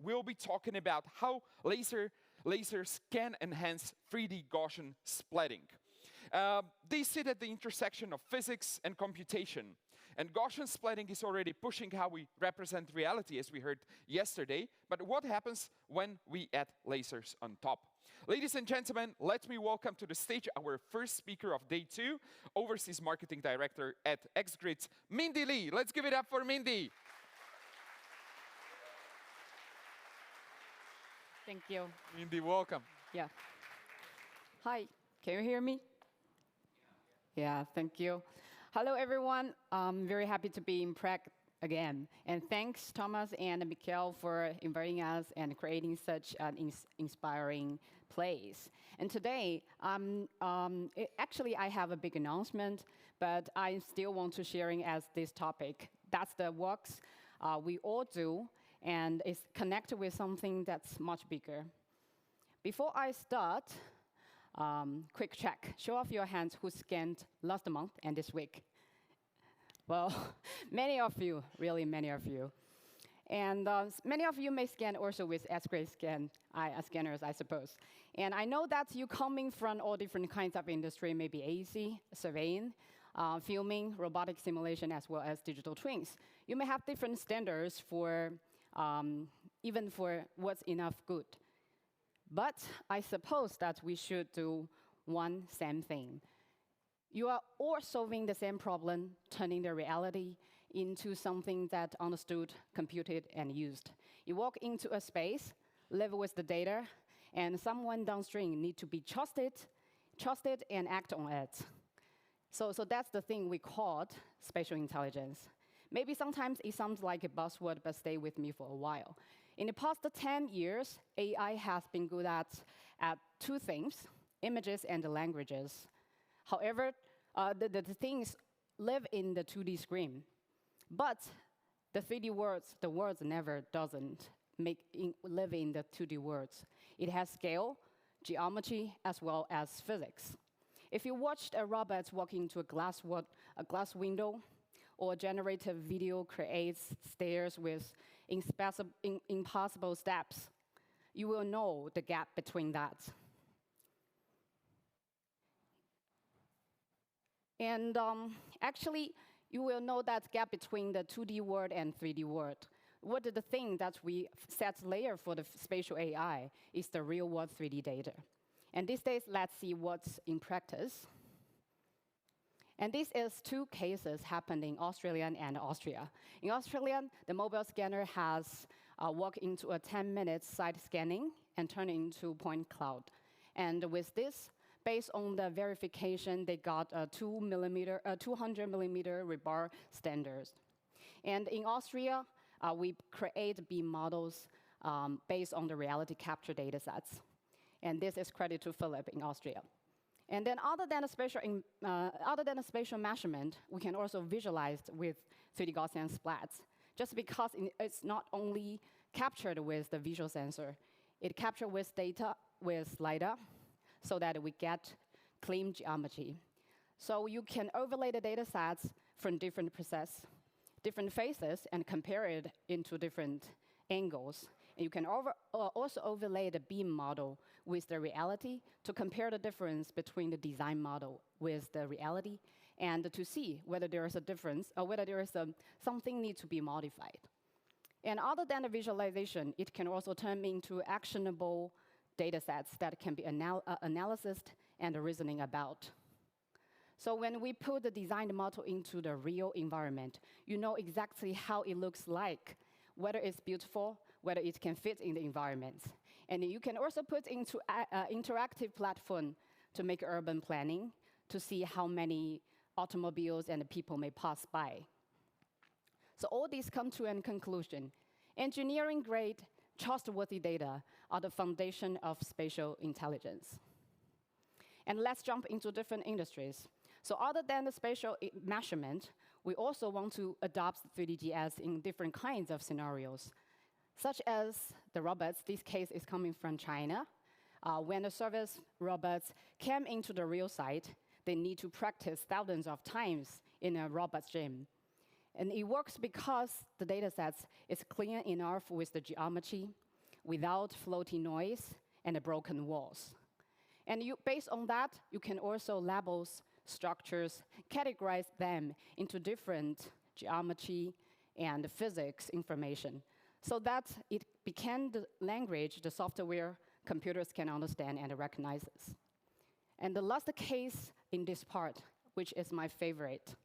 we'll be talking about how lasers can enhance 3D Gaussian splatting. They sit at the intersection of physics and computation. And Gaussian splatting is already pushing how we represent reality, as we heard yesterday. But what happens when we add lasers on top? Ladies and gentlemen, let me welcome to the stage our first speaker of day 2, Overseas Marketing Director at Xgrids, Mindy Li. Let's give it up for Mindy. Thank you. Mindy, welcome. Yeah. Hi, can you hear me? Yeah, thank you. Hello, everyone. I'm very happy to be in Prague again. And thanks, Thomas and Mikhail, for inviting us and creating such an inspiring place. And today, actually, I have a big announcement, but I still want to sharing as this topic. That's the works we all do, and it's connected with something that's much bigger. Before I start, quick check. Show off your hands who scanned last month and this week. Well, many of you, really many of you. And many of you may scan also with Xgrids scanners, I suppose. And I know that you coming from all different kinds of industry, maybe AC, surveying, filming, robotic simulation, as well as digital twins. You may have different standards for even for what's enough good. But I suppose that we should do one same thing. You are all solving the same problem, turning the reality into something that understood, computed, and used. You walk into a space, live with the data, and someone downstream need to be trusted and act on it. So that's the thing we called spatial intelligence. Maybe sometimes it sounds like a buzzword, but stay with me for a while. In the past 10 years, AI has been good at two things, images and languages. However, the things live in the 2D screen. But the 3D words, the words never doesn't live in the 2D words. It has scale, geometry, as well as physics. If you watched a robot walk into a glass window, or generative video creates stairs with impossible steps, you will know the gap between that. And actually, you will know that gap between the 2D world and 3D world. What is the thing that we set layer for the spatial AI is the real-world 3D data. And these days, let's see what's in practice. And this is two cases happening in Australia and Austria. In Australia, the mobile scanner has walked into a 10-minute site scanning and turned into point cloud. And with this, based on the verification, they got a 200 millimeter rebar standards. And in Austria, we create beam models based on the reality capture datasets. And this is credit to Philip in Austria. And then other than a spatial measurement, we can also visualize with 3D Gaussian splats. Just because it's not only captured with the visual sensor, it captured with data with LiDAR, so that we get clean geometry. So you can overlay the data sets from different process, different phases, and compare it into different angles. And you can also overlay the beam model with the reality to compare the difference between the design model with the reality and to see whether there is a difference or whether there is something needs to be modified. And other than the visualization, it can also turn into actionable data sets that can be analysis and reasoning about. So when we put the designed model into the real environment, you know exactly how it looks like, whether it's beautiful, whether it can fit in the environment. And you can also put into interactive platform to make urban planning, to see how many automobiles and people may pass by. So all these come to a conclusion. Engineering-grade, trustworthy data are the foundation of spatial intelligence. And let's jump into different industries. So other than the spatial measurement, we also want to adopt 3DGS in different kinds of scenarios, such as the robots. This case is coming from China. When the service robots came into the real site, they need to practice thousands of times in a robot's gym. And it works because the data sets is clean enough with the geometry, without floating noise and broken walls. And based on that, you can also label structures, categorize them into different geometry and physics information, so that it became the language the software computers can understand and recognizes. And the last case in this part, which is my favorite.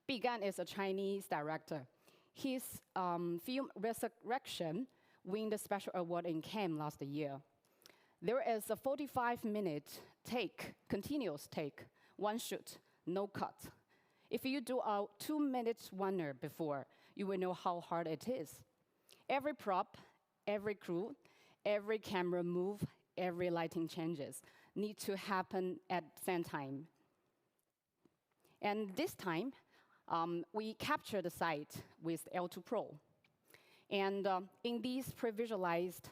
Bi Gan is a Chinese director. His film Resurrection won the Special Award in Cannes last year. There is a 45-minute take, continuous take, one shoot, no cut. If you do a 2-minute oneer before, you will know how hard it is. Every prop, every crew, every camera move, every lighting changes need to happen at the same time. And this time, we capture the site with L2 Pro. And in these pre-visualized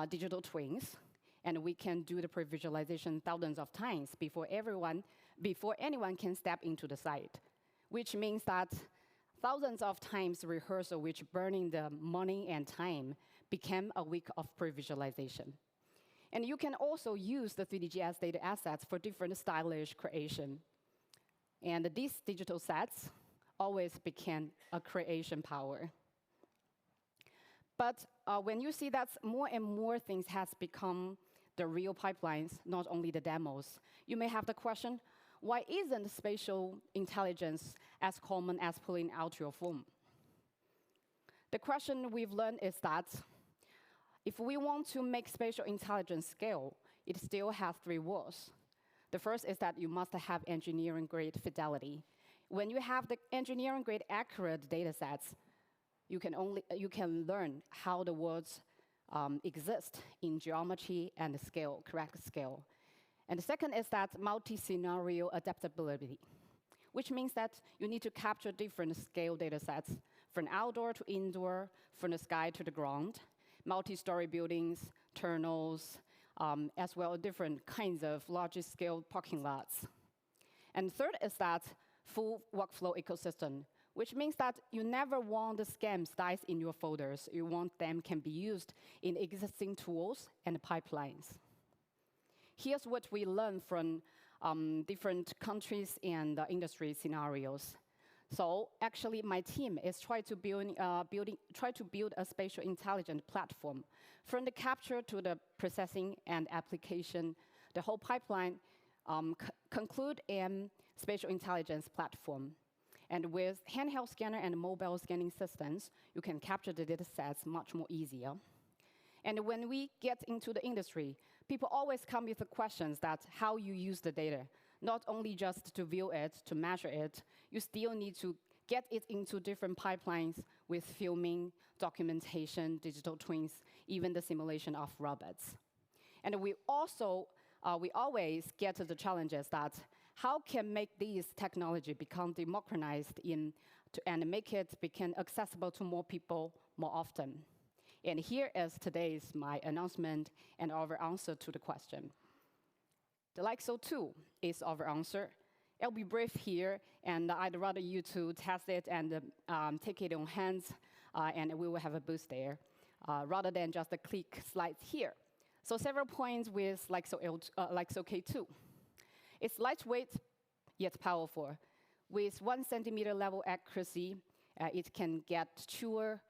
digital twins, and we can do the pre-visualization thousands of times before anyone can step into the site, which means that thousands of times rehearsal, which burning the money and time, became a week of pre-visualization. And you can also use the 3DGS data assets for different stylish creation. And these digital sets always became a creation power. But when you see that more and more things has become the real pipelines, not only the demos, you may have the question, why isn't spatial intelligence as common as pulling out your phone? The question we've learned is that if we want to make spatial intelligence scale, it still has 3 words. The first is that you must have engineering-grade fidelity. When you have the engineering-grade accurate data sets, you can learn how the words exist in geometry and scale, correct scale. And the second is that multi-scenario adaptability, which means that you need to capture different scale data sets from outdoor to indoor, from the sky to the ground, multi-story buildings, tunnels, as well as different kinds of large-scale parking lots. And third is that full workflow ecosystem, which means that you never want the scans diced in your folders. You want them can be used in existing tools and pipelines. Here's what we learned from different countries and industry scenarios. So actually, my team is trying to build a spatial intelligence platform. From the capture to the processing and application, the whole pipeline conclude in spatial intelligence platform. And with handheld scanner and mobile scanning systems, you can capture the data sets much more easier. And when we get into the industry, people always come with the questions that how you use the data. Not only just to view it, to measure it, you still need to get it into different pipelines with filming, documentation, digital twins, even the simulation of robots. And we always get to the challenges that how can make these technology become democratized and make it become accessible to more people more often. And here is today's my announcement and our answer to the question. The Lixo 2 is our answer. I'll be brief here, and I'd rather you to test it and take it on hands, and we will have a booth there, rather than just click slides here. So several points with Lixo K2. It's lightweight, yet powerful. With 1 centimeter level accuracy, it can get truer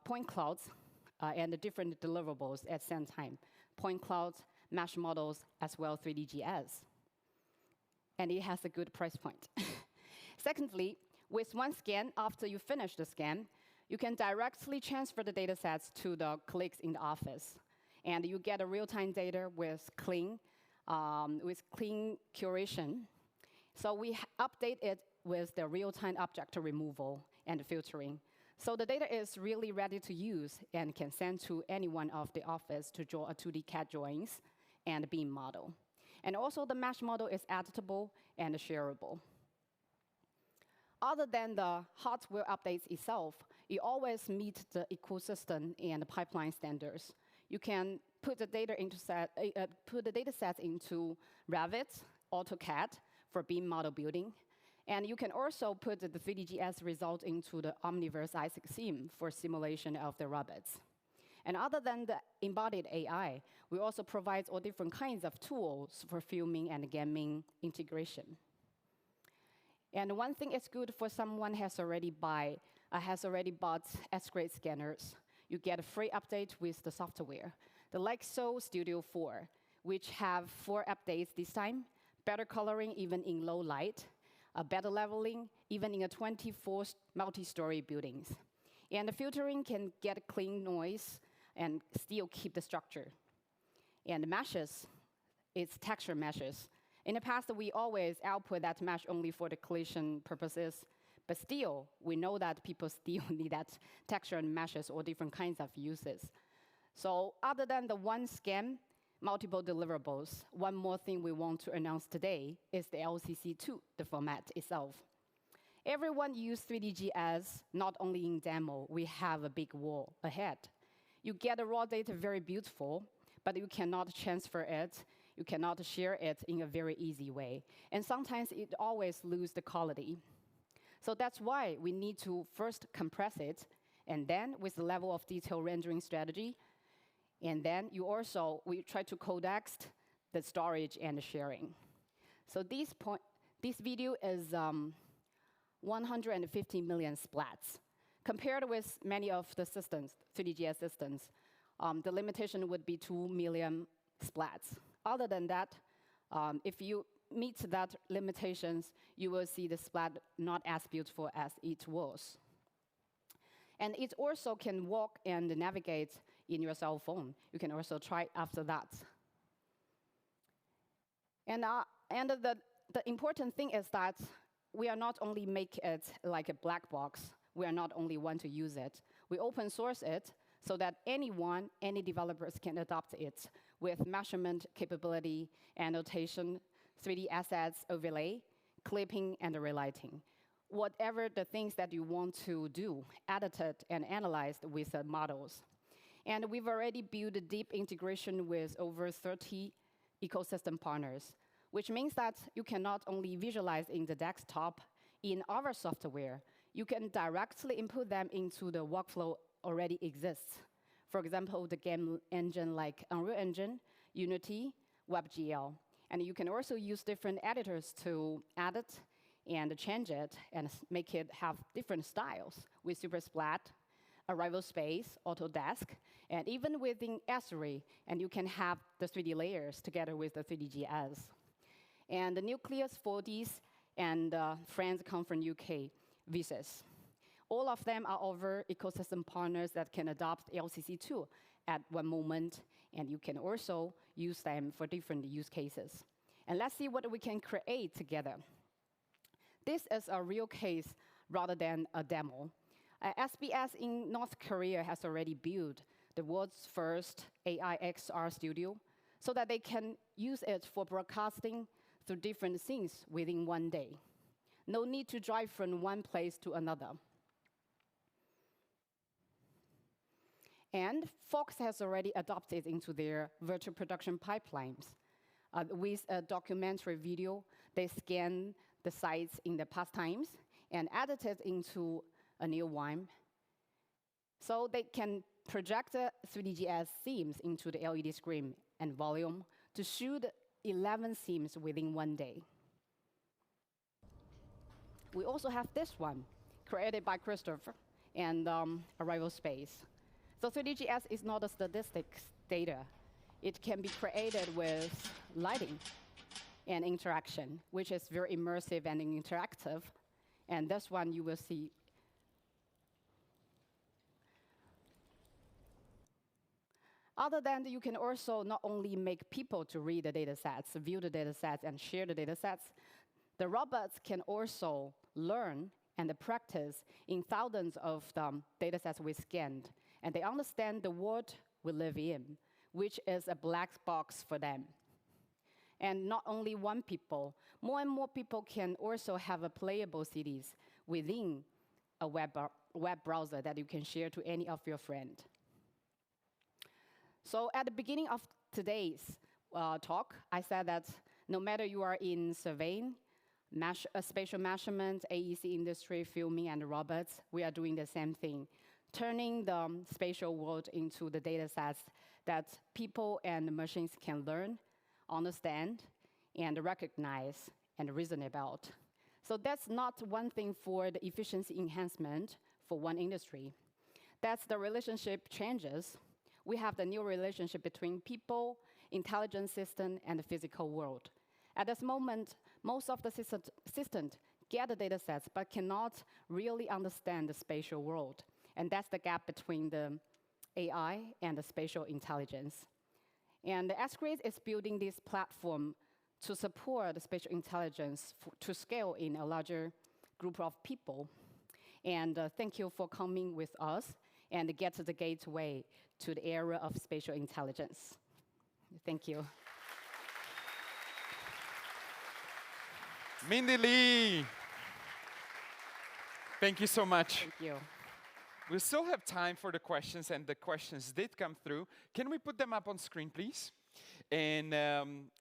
point clouds and different deliverables at the same time. Point clouds, mesh models, as well as 3DGS. And it has a good price point. Secondly, with one scan, after you finish the scan, you can directly transfer the data sets to the colleagues in the office. And you get a real-time data with clean curation. So we update it with the real-time object removal and filtering. So the data is really ready to use and can send to anyone of the office to draw a 2D CAD drawings and beam model. And also the mesh model is editable and shareable. Other than the hardware updates itself, it always meets the ecosystem and the pipeline standards. You can put the data sets into Revit, AutoCAD for beam model building. And you can also put the 3DGS result into the Omniverse Isaac sim for simulation of the robots. And other than the embodied AI, we also provide all different kinds of tools for filming and gaming integration. And one thing is good for someone has already bought Xgrids scanners. You get a free update with the software. The Lixo Studio 4, which have 4 updates this time, better coloring even in low light, better leveling even in a 24 multi-story buildings. And the filtering can get clean noise and still keep the structure. And the meshes, it's texture meshes. In the past, we always output that mesh only for the collision purposes, but still, we know that people still need that texture and meshes or different kinds of uses. So other than the one scan, multiple deliverables, one more thing we want to announce today is the LCC2, the format itself. Everyone use 3DGS, not only in demo, we have a big wall ahead. You get the raw data very beautiful, but you cannot transfer it, you cannot share it in a very easy way. And sometimes it always loses the quality. So that's why we need to first compress it, and then with the level of detail rendering strategy, and then we try to codex the storage and the sharing. So this video is 150 million splats. Compared with many of the systems, 3DGS systems, the limitation would be 2 million splats. Other than that, if you meet that limitations, you will see the splat not as beautiful as it was. And it also can walk and navigate in your cell phone. You can also try after that. And the important thing is that we are not only make it like a black box, we are not only want to use it. We open source it so that anyone, any developers can adopt it with measurement capability, annotation, 3D assets overlay, clipping, and relighting. Whatever the things that you want to do, edited and analyzed with the models. And we've already built a deep integration with over 30 ecosystem partners, which means that you can not only visualize in the desktop in our software, you can directly input them into the workflow already exists. For example, the game engine like Unreal Engine, Unity, WebGL. And you can also use different editors to edit and change it and make it have different styles with SuperSplat, Arrival Space, Autodesk, and even within ESRI, and you can have the 3D layers together with the 3DGS. And the Nucleus 4Ds and friends come from UK, VSys. All of them are our ecosystem partners that can adopt LCC2 at one moment, and you can also use them for different use cases. And let's see what we can create together. This is a real case rather than a demo. SBS in North Korea has already built the world's first AIXR studio so that they can use it for broadcasting through different scenes within one day. No need to drive from one place to another. And Fox has already adopted into their virtual production pipelines. With a documentary video, they scan the sites in the past times and edit it into a new one. So they can project the 3DGS scenes into the LED screen and volume to shoot 11 scenes within one day. We also have this one, created by Christopher and Arrival Space. So 3DGS is not a statistics data. It can be created with lighting and interaction, which is very immersive and interactive. And this one you will see. Other than that, you can also not only make people to read the data sets, view the data sets, and share the data sets, the robots can also learn and practice in thousands of data sets we scanned. And they understand the world we live in, which is a black box for them. And not only one people, more and more people can also have a playable cities within a web browser that you can share to any of your friends. So at the beginning of today's talk, I said that no matter you are in surveying, spatial measurement, AEC industry, filming, and robots, we are doing the same thing turning the spatial world into the data sets that people and machines can learn, understand, and recognize and reason about. So that's not one thing for the efficiency enhancement for one industry. That's the relationship changes. We have the new relationship between people, intelligent system, and the physical world. At this moment, most of the systems get the data sets but cannot really understand the spatial world. And that's the gap between the AI and the spatial intelligence. And the Xgrids is building this platform to support the spatial intelligence to scale in a larger group of people. And thank you for coming with us and get to the gateway to the era of spatial intelligence. Thank you. Mindy Li, thank you so much. Thank you. We still have time for the questions, and the questions did come through. Can we put them up on screen, please? And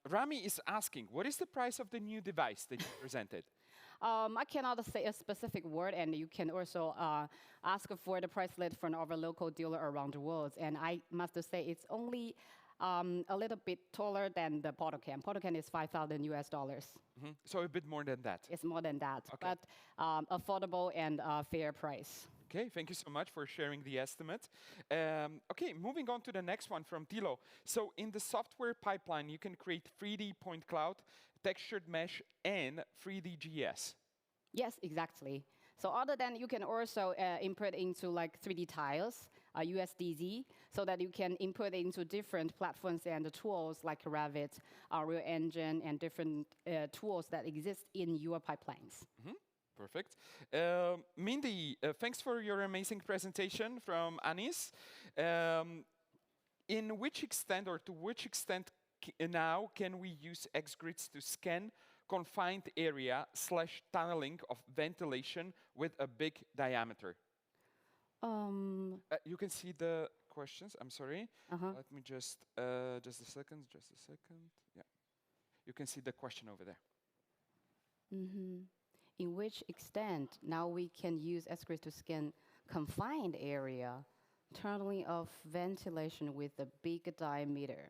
Rami is asking, what is the price of the new device that you presented? I cannot say a specific word, and you can also ask for the price list from our local dealer around the world. And I must say it's only a little bit taller than the PhotoCam. PhotoCam is $5,000 US. So a bit more than that. It's more than that, Okay. but affordable and fair price. Okay, thank you so much for sharing the estimate. Okay, moving on to the next one from Tilo. So in the software pipeline, you can create 3D point cloud, textured mesh, and 3D GS. Yes, exactly. So other than you can also input into like 3D tiles, USDZ, so that you can input into different platforms and the tools like Revit, Unreal Engine, and different tools that exist in your pipelines. Perfect. Mindy, thanks for your amazing presentation from Anis. In which extent, or to which extent now can we use Xgrids to scan confined area / tunneling of ventilation with a big diameter? You can see the questions. I'm sorry. Let me just a second. Yeah, you can see the question over there. In which extent now we can use Xgrids to scan confined area, tunneling of ventilation with a big diameter?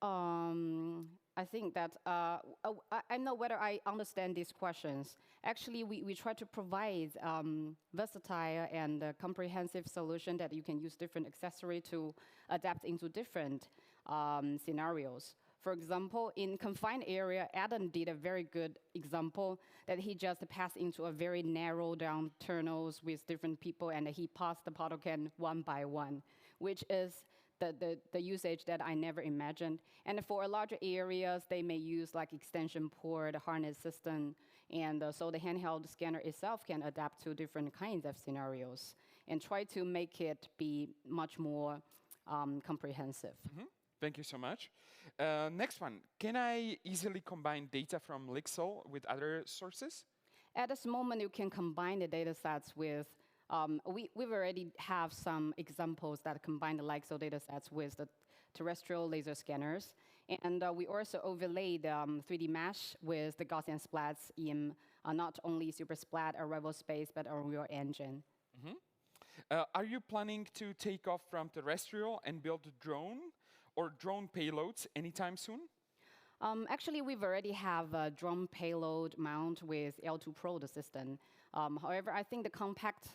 I think that I know whether I understand these questions. Actually, we try to provide versatile and comprehensive solution that you can use different accessory to adapt into different scenarios. For example, in confined area, Adam did a very good example that he just passed into a very narrow down tunnels with different people, and he passed the PhotoCam one by one, which is the usage that I never imagined. And for larger areas, they may use like extension port, harness system, and so the handheld scanner itself can adapt to different kinds of scenarios and try to make it be much more comprehensive. Thank you so much. Next one, can I easily combine data from Lixo with other sources? At this moment, you can combine the data sets with, we've already have some examples that combine the Lixo data sets with the terrestrial laser scanners. And we also overlaid 3D mesh with the Gaussian splats in not only Super Splat or Rival Space, but Unreal Engine. Are you planning to take off from terrestrial and build a drone or drone payloads anytime soon? Actually, we've already have a drone payload mount with L2 Pro, the system. However, I think the compact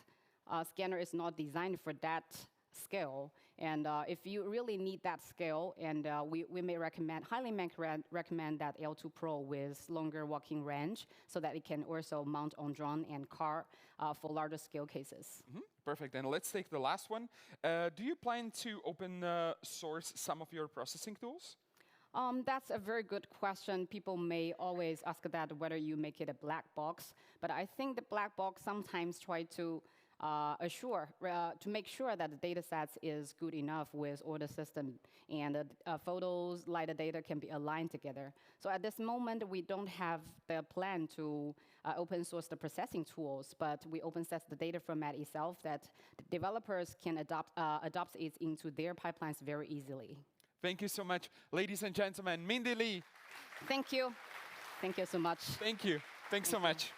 scanner is not designed for that scale. And if you really need that scale, and we may highly recommend that L2 Pro with longer working range so that it can also mount on drone and car for larger scale cases. Perfect, and let's take the last one. Do you plan to open source some of your processing tools? That's a very good question. People may always ask that whether you make it a black box, but I think the black box sometimes try to make sure that the data sets is good enough with all the system and photos, LiDAR data can be aligned together. So at this moment, we don't have the plan to open source the processing tools, but we open source the data format itself that the developers can adopt it into their pipelines very easily. Thank you so much, ladies and gentlemen. Mindy Li. Thank you. Thank you so much. Thank you. Thanks so much.